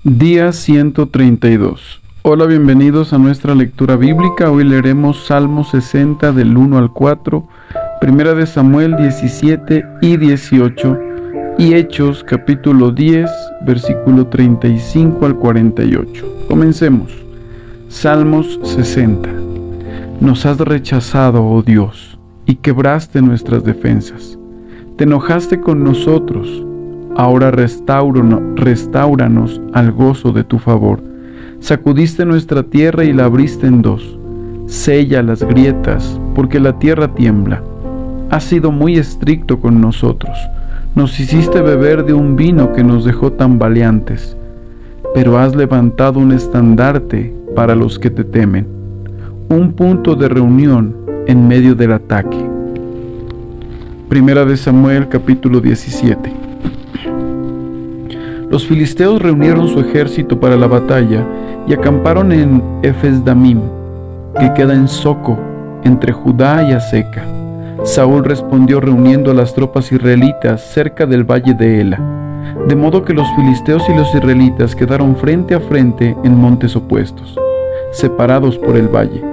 Día 132. Hola, bienvenidos a nuestra lectura bíblica. Hoy leeremos Salmos 60 del 1 al 4, Primera de Samuel 17 y 18 y Hechos capítulo 10, versículo 35 al 48. Comencemos. Salmos 60. Nos has rechazado, oh Dios, y quebraste nuestras defensas. Te enojaste con nosotros. Ahora restáuranos al gozo de tu favor. Sacudiste nuestra tierra y la abriste en dos. Sella las grietas, porque la tierra tiembla. Has sido muy estricto con nosotros. Nos hiciste beber de un vino que nos dejó tambaleantes. Pero has levantado un estandarte para los que te temen, un punto de reunión en medio del ataque. Primera de Samuel capítulo 17. Los filisteos reunieron su ejército para la batalla y acamparon en Efes-Damim, que queda en Soco, entre Judá y Aseca. Saúl respondió reuniendo a las tropas israelitas cerca del valle de Ela, de modo que los filisteos y los israelitas quedaron frente a frente en montes opuestos, separados por el valle.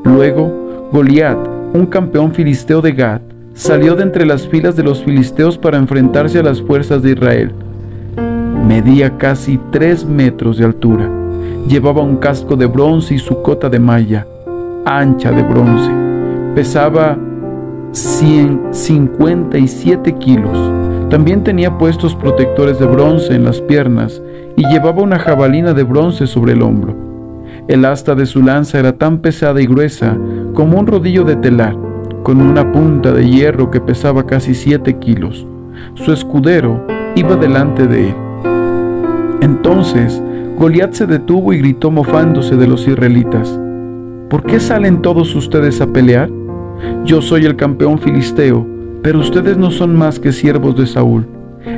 Luego, Goliat, un campeón filisteo de Gat, salió de entre las filas de los filisteos para enfrentarse a las fuerzas de Israel. Medía casi 3 metros de altura. Llevaba un casco de bronce y su cota de malla, ancha de bronce. Pesaba 157 kilos. También tenía puestos protectores de bronce en las piernas y llevaba una jabalina de bronce sobre el hombro. El asta de su lanza era tan pesada y gruesa como un rodillo de telar, con una punta de hierro que pesaba casi 7 kilos. Su escudero iba delante de él. Entonces Goliat se detuvo y gritó mofándose de los israelitas: ¿Por qué salen todos ustedes a pelear? Yo soy el campeón filisteo, pero ustedes no son más que siervos de Saúl.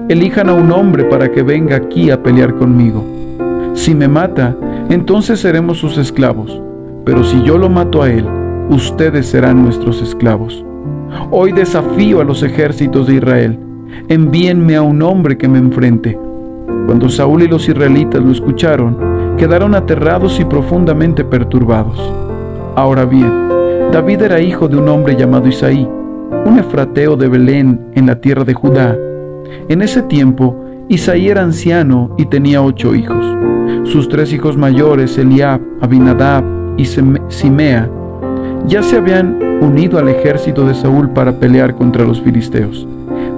Elijan a un hombre para que venga aquí a pelear conmigo. Si me mata, entonces seremos sus esclavos, pero si yo lo mato a él, ustedes serán nuestros esclavos. Hoy desafío a los ejércitos de Israel. Envíenme a un hombre que me enfrente. Cuando Saúl y los israelitas lo escucharon, quedaron aterrados y profundamente perturbados. Ahora bien, David era hijo de un hombre llamado Isaí, un efrateo de Belén en la tierra de Judá. En ese tiempo, Isaí era anciano y tenía 8 hijos. Sus 3 hijos mayores, Eliab, Abinadab y Simea, ya se habían unido al ejército de Saúl para pelear contra los filisteos.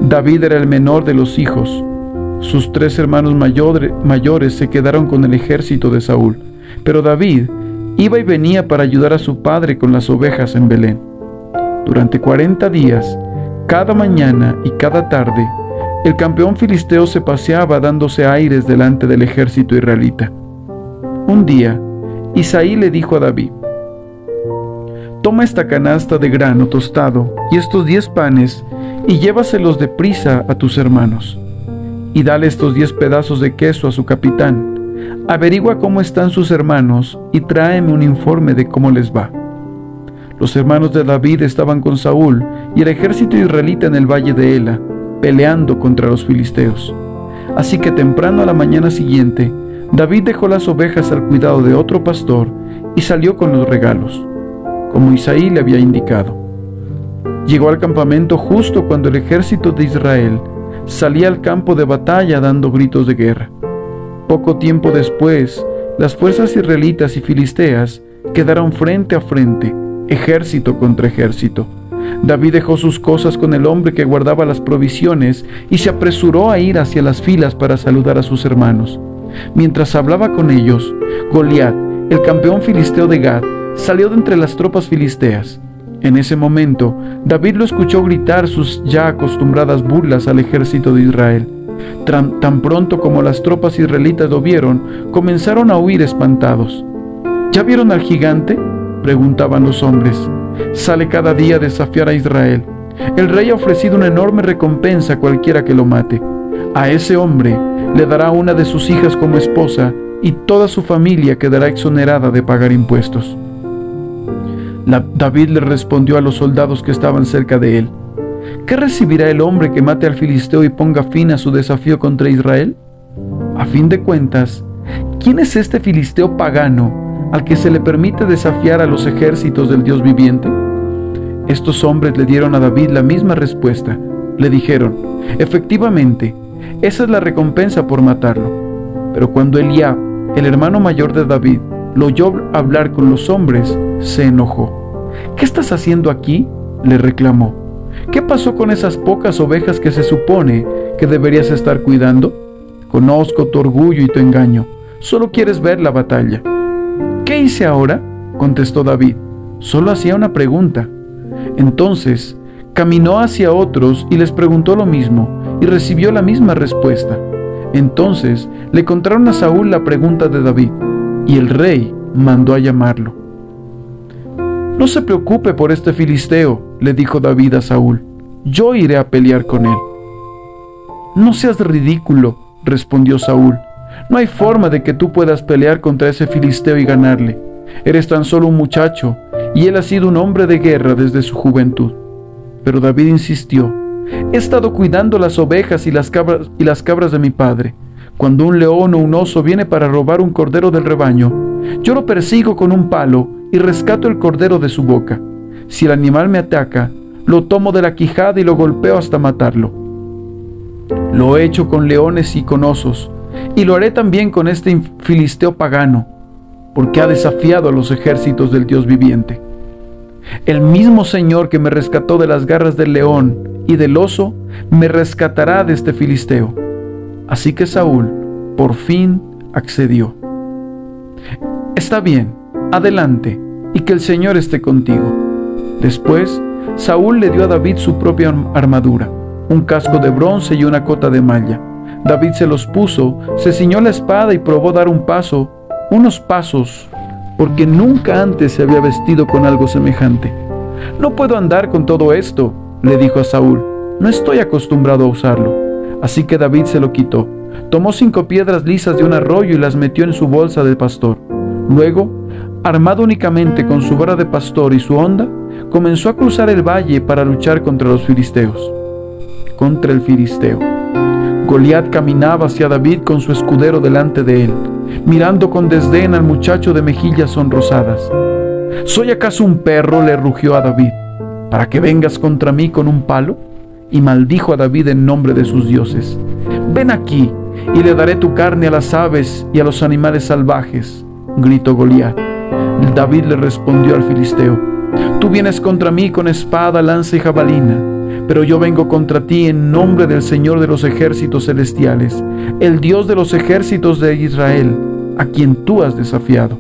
David era el menor de los hijos. Sus 3 hermanos mayores se quedaron con el ejército de Saúl, pero David iba y venía para ayudar a su padre con las ovejas en Belén. Durante 40 días, cada mañana y cada tarde, el campeón filisteo se paseaba dándose aires delante del ejército israelita. Un día, Isaí le dijo a David: Toma esta canasta de grano tostado y estos 10 panes y llévaselos deprisa a tus hermanos. Y dale estos 10 pedazos de queso a su capitán. Averigua cómo están sus hermanos y tráeme un informe de cómo les va. Los hermanos de David estaban con Saúl y el ejército israelita en el valle de Ela, peleando contra los filisteos. Así que temprano a la mañana siguiente, David dejó las ovejas al cuidado de otro pastor y salió con los regalos, como Isaí le había indicado. Llegó al campamento justo cuando el ejército de Israel salía al campo de batalla dando gritos de guerra. Poco tiempo después, las fuerzas israelitas y filisteas quedaron frente a frente, ejército contra ejército. David dejó sus cosas con el hombre que guardaba las provisiones y se apresuró a ir hacia las filas para saludar a sus hermanos. Mientras hablaba con ellos, Goliat, el campeón filisteo de Gat, salió de entre las tropas filisteas. En ese momento, David lo escuchó gritar sus ya acostumbradas burlas al ejército de Israel. Tan pronto como las tropas israelitas lo vieron, comenzaron a huir espantados. ¿Ya vieron al gigante?, preguntaban los hombres. Sale cada día a desafiar a Israel. El rey ha ofrecido una enorme recompensa a cualquiera que lo mate. A ese hombre le dará una de sus hijas como esposa y toda su familia quedará exonerada de pagar impuestos. David le respondió a los soldados que estaban cerca de él: ¿Qué recibirá el hombre que mate al filisteo y ponga fin a su desafío contra Israel? A fin de cuentas, ¿quién es este filisteo pagano al que se le permite desafiar a los ejércitos del Dios viviente? Estos hombres le dieron a David la misma respuesta. Le dijeron: efectivamente, esa es la recompensa por matarlo. Pero cuando Eliab, el hermano mayor de David, lo oyó hablar con los hombres, se enojó. ¿Qué estás haciendo aquí?, le reclamó. ¿Qué pasó con esas pocas ovejas que se supone que deberías estar cuidando? Conozco tu orgullo y tu engaño. Solo quieres ver la batalla. ¿Qué hice ahora?, contestó David. Solo hacía una pregunta. Entonces caminó hacia otros y les preguntó lo mismo, y recibió la misma respuesta. Entonces le contaron a Saúl la pregunta de David, y el rey mandó a llamarlo. No se preocupe por este filisteo, le dijo David a Saúl. Yo iré a pelear con él. No seas ridículo, respondió Saúl. No hay forma de que tú puedas pelear contra ese filisteo y ganarle. Eres tan solo un muchacho, y él ha sido un hombre de guerra desde su juventud. Pero David insistió: he estado cuidando las ovejas y las cabras de mi padre. Cuando un león o un oso viene para robar un cordero del rebaño, yo lo persigo con un palo y rescato el cordero de su boca. Si el animal me ataca, lo tomo de la quijada y lo golpeo hasta matarlo. Lo he hecho con leones y con osos, y lo haré también con este filisteo pagano, porque ha desafiado a los ejércitos del Dios viviente. El mismo Señor que me rescató de las garras del león y del oso, me rescatará de este filisteo. Así que Saúl, por fin, accedió. Está bien, adelante, y que el Señor esté contigo. Después, Saúl le dio a David su propia armadura, un casco de bronce y una cota de malla. David se los puso, se ciñó la espada y probó dar unos pasos, porque nunca antes se había vestido con algo semejante. No puedo andar con todo esto, le dijo a Saúl. No estoy acostumbrado a usarlo. Así que David se lo quitó. Tomó 5 piedras lisas de un arroyo y las metió en su bolsa de pastor. Luego, armado únicamente con su vara de pastor y su honda, comenzó a cruzar el valle para luchar contra los filisteos. Contra el filisteo. Goliat caminaba hacia David con su escudero delante de él, mirando con desdén al muchacho de mejillas sonrosadas. ¿Soy acaso un perro?, le rugió a David, ¿para que vengas contra mí con un palo? Y maldijo a David en nombre de sus dioses. Ven aquí, y le daré tu carne a las aves y a los animales salvajes, gritó Goliat. David le respondió al filisteo: tú vienes contra mí con espada, lanza y jabalina, pero yo vengo contra ti en nombre del Señor de los ejércitos celestiales, el Dios de los ejércitos de Israel, a quien tú has desafiado.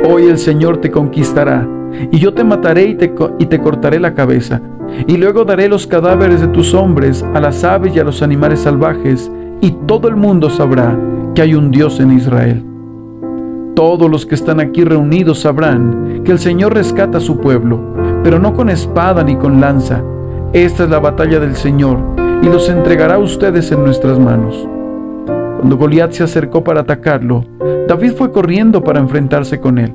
Hoy el Señor te conquistará, y yo te mataré y te cortaré la cabeza, y luego daré los cadáveres de tus hombres a las aves y a los animales salvajes, y todo el mundo sabrá que hay un Dios en Israel. Todos los que están aquí reunidos sabrán que el Señor rescata a su pueblo, pero no con espada ni con lanza. Esta es la batalla del Señor, y los entregará a ustedes en nuestras manos. Cuando Goliat se acercó para atacarlo, David fue corriendo para enfrentarse con él.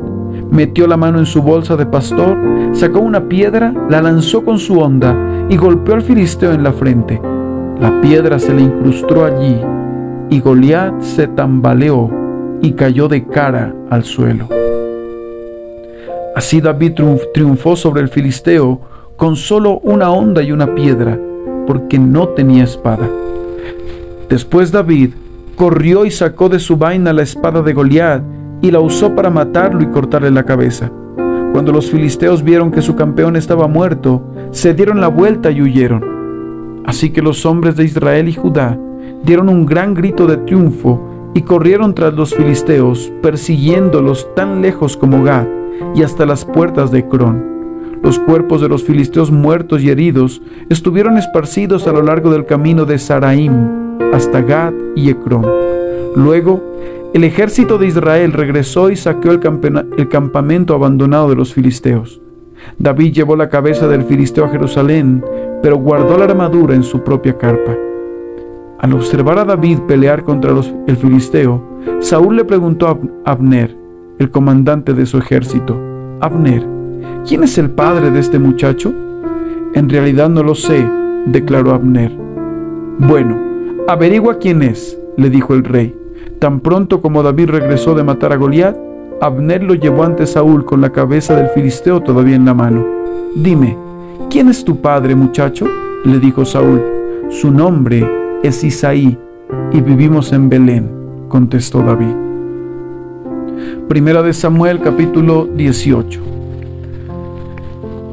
Metió la mano en su bolsa de pastor, sacó una piedra, la lanzó con su honda y golpeó al filisteo en la frente. La piedra se le incrustó allí, y Goliat se tambaleó y cayó de cara al suelo. Así David triunfó sobre el filisteo con solo una honda y una piedra, porque no tenía espada. Después David corrió y sacó de su vaina la espada de Goliat y la usó para matarlo y cortarle la cabeza. Cuando los filisteos vieron que su campeón estaba muerto, se dieron la vuelta y huyeron. Así que los hombres de Israel y Judá dieron un gran grito de triunfo y corrieron tras los filisteos, persiguiéndolos tan lejos como Gad y hasta las puertas de Ecrón. Los cuerpos de los filisteos muertos y heridos estuvieron esparcidos a lo largo del camino de Saraim hasta Gad y Ecrón. Luego, el ejército de Israel regresó y saqueó el campamento abandonado de los filisteos. David llevó la cabeza del filisteo a Jerusalén, pero guardó la armadura en su propia carpa. Al observar a David pelear contra el filisteo, Saúl le preguntó a Abner, el comandante de su ejército: Abner, ¿quién es el padre de este muchacho? En realidad no lo sé, declaró Abner. Bueno, averigua quién es, le dijo el rey. Tan pronto como David regresó de matar a Goliat, Abner lo llevó ante Saúl con la cabeza del filisteo todavía en la mano. «Dime, ¿quién es tu padre, muchacho?», le dijo Saúl. «Su nombre es Isaí, y vivimos en Belén», contestó David. Primera de Samuel, capítulo 18.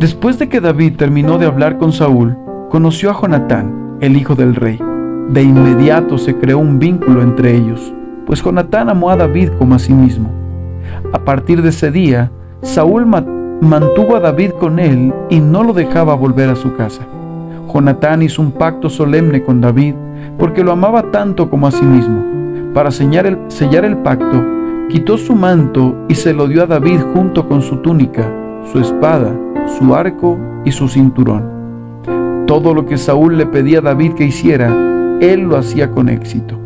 Después de que David terminó de hablar con Saúl, conoció a Jonatán, el hijo del rey. De inmediato se creó un vínculo entre ellos, pues Jonatán amó a David como a sí mismo. A partir de ese día, Saúl mantuvo a David con él y no lo dejaba volver a su casa. Jonatán hizo un pacto solemne con David porque lo amaba tanto como a sí mismo. Para sellar el pacto, quitó su manto y se lo dio a David junto con su túnica, su espada, su arco y su cinturón. Todo lo que Saúl le pedía a David que hiciera, él lo hacía con éxito.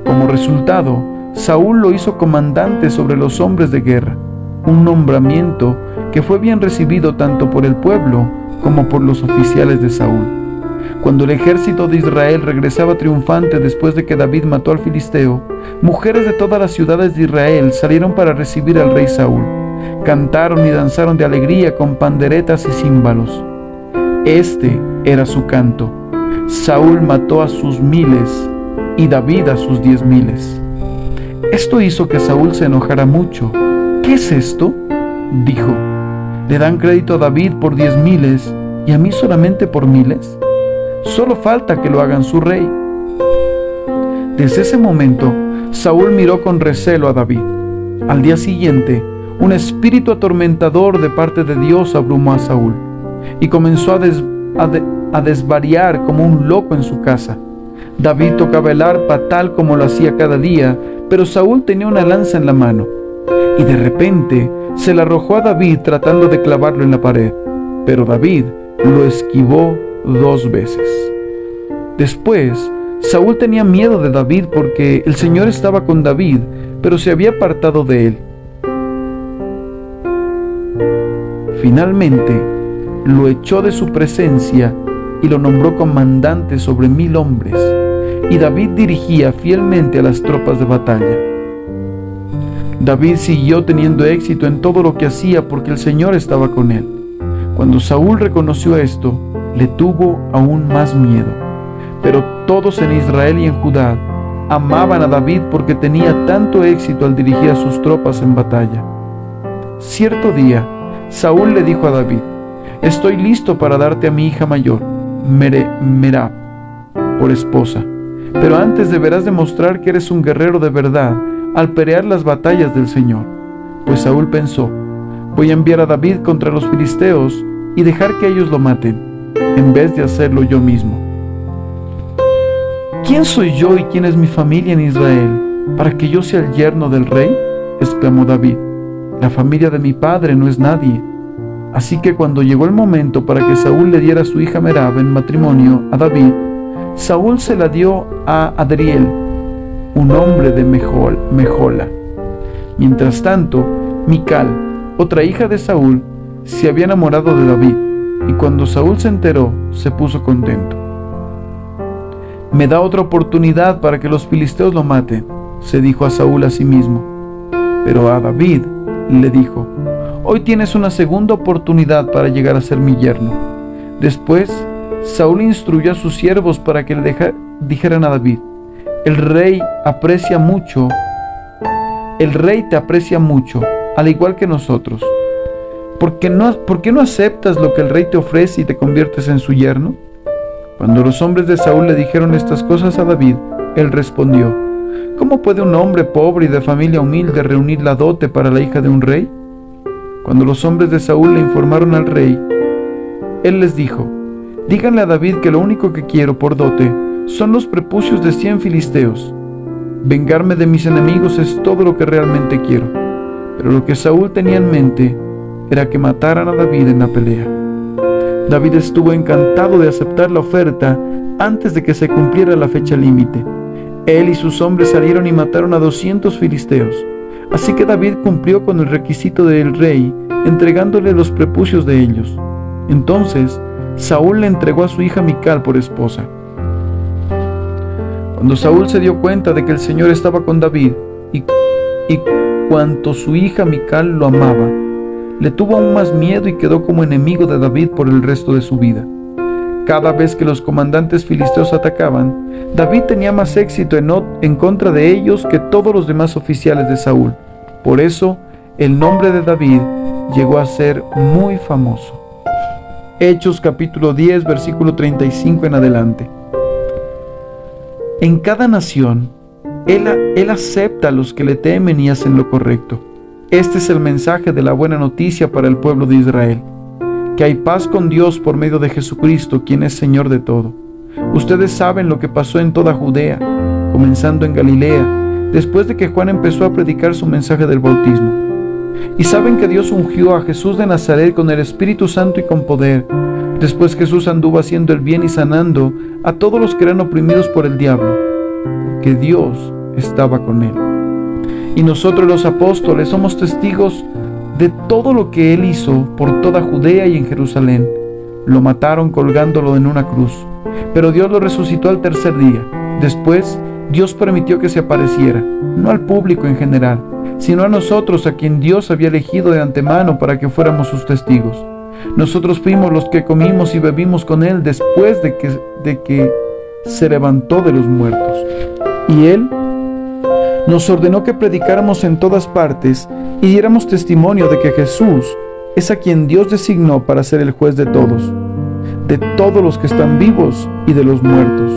Como resultado, Saúl lo hizo comandante sobre los hombres de guerra, un nombramiento que fue bien recibido tanto por el pueblo como por los oficiales de Saúl. Cuando el ejército de Israel regresaba triunfante después de que David mató al filisteo, mujeres de todas las ciudades de Israel salieron para recibir al rey Saúl. Cantaron y danzaron de alegría con panderetas y címbalos. Este era su canto: Saúl mató a sus miles y David a sus 10,000. Esto hizo que Saúl se enojara mucho. «¿Qué es esto?», dijo. «¿Le dan crédito a David por 10,000 y a mí solamente por 1,000? Solo falta que lo hagan su rey». Desde ese momento, Saúl miró con recelo a David. Al día siguiente, un espíritu atormentador de parte de Dios abrumó a Saúl y comenzó a desvariar como un loco en su casa. David tocaba el arpa tal como lo hacía cada día, pero Saúl tenía una lanza en la mano, y de repente se la arrojó a David tratando de clavarlo en la pared, pero David lo esquivó 2 veces. Después, Saúl tenía miedo de David porque el Señor estaba con David, pero se había apartado de él. Finalmente, lo echó de su presencia y lo nombró comandante sobre 1,000 hombres, y David dirigía fielmente a las tropas de batalla. David siguió teniendo éxito en todo lo que hacía porque el Señor estaba con él. Cuando Saúl reconoció esto, le tuvo aún más miedo. Pero todos en Israel y en Judá amaban a David porque tenía tanto éxito al dirigir a sus tropas en batalla. Cierto día, Saúl le dijo a David: «Estoy listo para darte a mi hija mayor, Merab, por esposa. Pero antes deberás demostrar que eres un guerrero de verdad al pelear las batallas del Señor». Pues Saúl pensó: «Voy a enviar a David contra los filisteos y dejar que ellos lo maten, en vez de hacerlo yo mismo». «¿Quién soy yo y quién es mi familia en Israel para que yo sea el yerno del rey?», exclamó David. «La familia de mi padre no es nadie». Así que cuando llegó el momento para que Saúl le diera a su hija Merab en matrimonio a David, Saúl se la dio a Adriel, un hombre de Mejola. Mientras tanto, Mical, otra hija de Saúl, se había enamorado de David, y cuando Saúl se enteró, se puso contento. «Me da otra oportunidad para que los filisteos lo maten», se dijo a Saúl a sí mismo. Pero a David le dijo: «Hoy tienes una segunda oportunidad para llegar a ser mi yerno». Después, Saúl instruyó a sus siervos para que le dijeran a David: «El rey te aprecia mucho, al igual que nosotros. ¿Por qué no aceptas lo que el rey te ofrece y te conviertes en su yerno?». Cuando los hombres de Saúl le dijeron estas cosas a David, él respondió: «¿Cómo puede un hombre pobre y de familia humilde reunir la dote para la hija de un rey?». Cuando los hombres de Saúl le informaron al rey, él les dijo: «Díganle a David que lo único que quiero por dote son los prepucios de 100 filisteos. Vengarme de mis enemigos es todo lo que realmente quiero». Pero lo que Saúl tenía en mente era que mataran a David en la pelea. David estuvo encantado de aceptar la oferta antes de que se cumpliera la fecha límite. Él y sus hombres salieron y mataron a 200 filisteos. Así que David cumplió con el requisito del rey, entregándole los prepucios de ellos. Entonces, Saúl le entregó a su hija Mical por esposa. Cuando Saúl se dio cuenta de que el Señor estaba con David y cuanto su hija Mical lo amaba, le tuvo aún más miedo y quedó como enemigo de David por el resto de su vida. Cada vez que los comandantes filisteos atacaban, David tenía más éxito en contra de ellos que todos los demás oficiales de Saúl. Por eso, el nombre de David llegó a ser muy famoso. Hechos capítulo 10, versículo 35 en adelante. En cada nación, Él acepta a los que le temen y hacen lo correcto. Este es el mensaje de la buena noticia para el pueblo de Israel, que hay paz con Dios por medio de Jesucristo, quien es Señor de todo. Ustedes saben lo que pasó en toda Judea, comenzando en Galilea, después de que Juan empezó a predicar su mensaje del bautismo. Y saben que Dios ungió a Jesús de Nazaret con el Espíritu Santo y con poder. Después Jesús anduvo haciendo el bien y sanando a todos los que eran oprimidos por el diablo, porque Dios estaba con él. Y nosotros los apóstoles somos testigos de todo lo que él hizo por toda Judea y en Jerusalén. Lo mataron colgándolo en una cruz, pero Dios lo resucitó al tercer día. Después, Dios permitió que se apareciera, no al público en general, sino a nosotros, a quien Dios había elegido de antemano para que fuéramos sus testigos. Nosotros fuimos los que comimos y bebimos con él después de que se levantó de los muertos. Y él nos ordenó que predicáramos en todas partes y diéramos testimonio de que Jesús es a quien Dios designó para ser el juez de todos los que están vivos y de los muertos.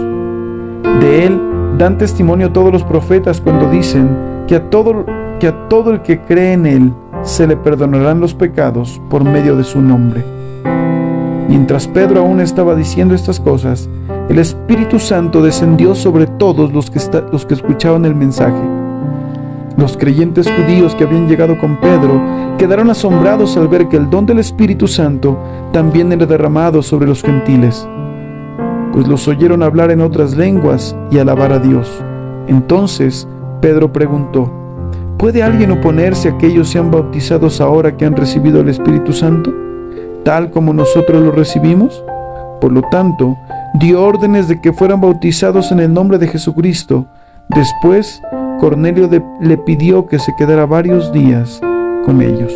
De él dan testimonio todos los profetas cuando dicen que a todo el que cree en él se le perdonarán los pecados por medio de su nombre. Mientras Pedro aún estaba diciendo estas cosas, el Espíritu Santo descendió sobre todos los que escuchaban el mensaje. Los creyentes judíos que habían llegado con Pedro quedaron asombrados al ver que el don del Espíritu Santo también era derramado sobre los gentiles, pues los oyeron hablar en otras lenguas y alabar a Dios. Entonces Pedro preguntó: ¿puede alguien oponerse a que ellos sean bautizados ahora que han recibido el Espíritu Santo, tal como nosotros lo recibimos? Por lo tanto, dio órdenes de que fueran bautizados en el nombre de Jesucristo. Después, Cornelio le pidió que se quedara varios días con ellos.